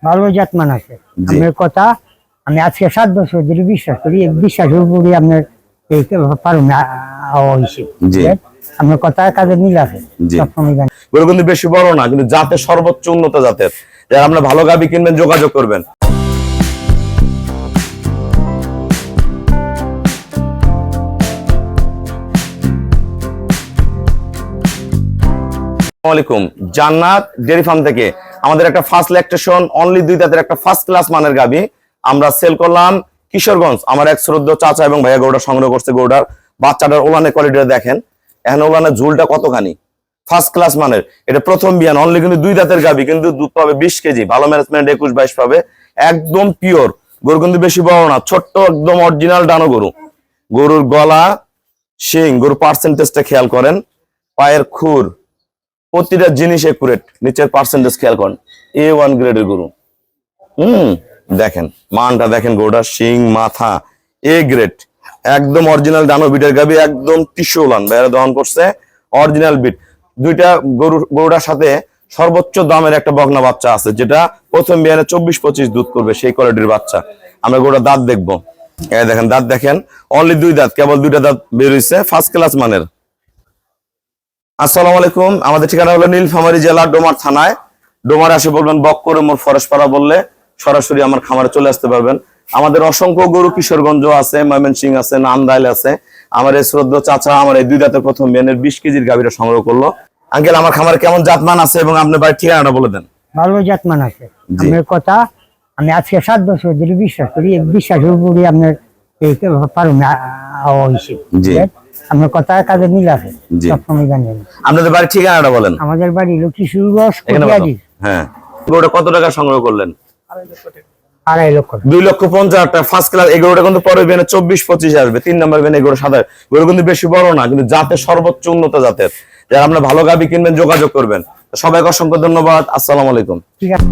ভালো জাতমান আছে। আপনার কথা আমি আজকে 7 বছর ধরে বিশ্বাস করি, এই বিশ্বাসের উপরে আপনার এই পারুন আপনার কথা কাজে মিল আছে। গরু কিন্তু বেশি বড় না, কিন্তু জাতের সর্বোচ্চ উন্নত জাতের। যারা আপনার ভালো গাভী কিনবেন যোগাযোগ করবেন। জান্নাত ডেয়ারি ফার্ম থেকে আমাদের একটা ফার্স্ট ল্যাকটেশন অনলি 2 দাঁতের একটা ফার্স্ট ক্লাস মানের গাভী আমরা সেল করলাম কিশোরগঞ্জ। আমার এক শ্রদ্ধ চাচা এবং ভাইয়া গরুটা সংগ্রহ করছে। গরুটার বাচ্চাটার ওলানের কোয়ালিটিটা দেখেন, এখন ওলানের ঝুলটা কতখানি, ফার্স্ট ক্লাস মানের। এটা প্রথম বিয়ান, অনলি কিন্তু 2 দাঁতের গাভী, কিন্তু দুধ পাবে 20 কেজি, ভালো ম্যানেজমেন্ট 21-22 পাবে, একদম পিওর গরু, কিন্তু বেশি বড় না, ছোট্ট একদম অরিজিনাল ডানো গরু। গরুর গলা, শিং, গরুর পার্সেন্টেজটা খেয়াল করেন, পায়ের খুর, প্রতিটা জিনিস একুরেট, নিচের পার্সেন্টেজ খেয়াল করেন, A1 গ্রেডের গরু। দেখেন মানটা দেখেন, গরুটার শিং, মাথা A গ্রেড, একদম অরিজিনাল ডানো বিটের গাভী, একদম টিস্যু উলান বাইরে দহন করছে, অরিজিনাল বিট। দুইটা গরুটার সাথে সর্বোচ্চ দামের একটা বকনা বাচ্চা আছে, যেটা প্রথম বিয়ানে 24-25 দুধ করবে, সেই কোয়ালিটির বাচ্চা। আমরা গরুটার দাঁত দেখবো, এই দেখেন দাঁত দেখেন, অনলি 2 দাঁত, কেবল 2টা দাঁত বের হইছে, ফার্স্ট ক্লাস মানের। আসসালামু আলাইকুম, আমাদের ঠিকানা হলো নীলফামারী জেলা ডোমার থানায়। ডোমারে আসে বলবেন বক্কর মোর ফরেশপাড়া বললে সরাসরি আমার খামারে চলে আসতে পারবেন। আমাদের অসংখ্য গরু কিশোরগঞ্জ আছে, ময়মনসিংহ আছে, নান্দাইল আছে। আমার এই শ্রদ্ধ চাচা আমার এই 2 দাঁতের প্রথম বিয়ানের 20 কেজির গাভীটা সংগ্রহ করলো। আঙ্কেল, আমার খামারে কেমন জাতমান আছে এবং আপনার বাড়ির ঠিকানাটা বলে দেন। ভালো জাতমান আছে। আপনার কথা আমি আজকে 7 বছর ধরে বিশ্বাস করি, এই বিশ্বাসের উপরে আপনার এই পারুন আপনার কথা কাজে মিল আছে। সবসময় জানেন। আপনাদের বাড়ির ঠিকানাটা বলেন। আমাদের বাড়ি কিশোরগঞ্জ। হ্যাঁ, গরুটা কত টাকা সংগ্রহ করলেন? 2.5 লক্ষ। 2,50,000 টাকা ফার্স্ট ক্লাস। এই গরুটা কিন্তু পরের বিয়ানে 24-25 আসবে, 3 নম্বর বিয়ানে গরু সাদা গরু, কিন্তু বেশি বড় না, কিন্তু জাতের সর্বোচ্চ উন্নত জাতের। যারা আপনার ভালো গাভী কিনবেন যোগাযোগ করবেন। সবাইকে অসংখ্য ধন্যবাদ। আসসালামু আলাইকুম। ঠিক আছে।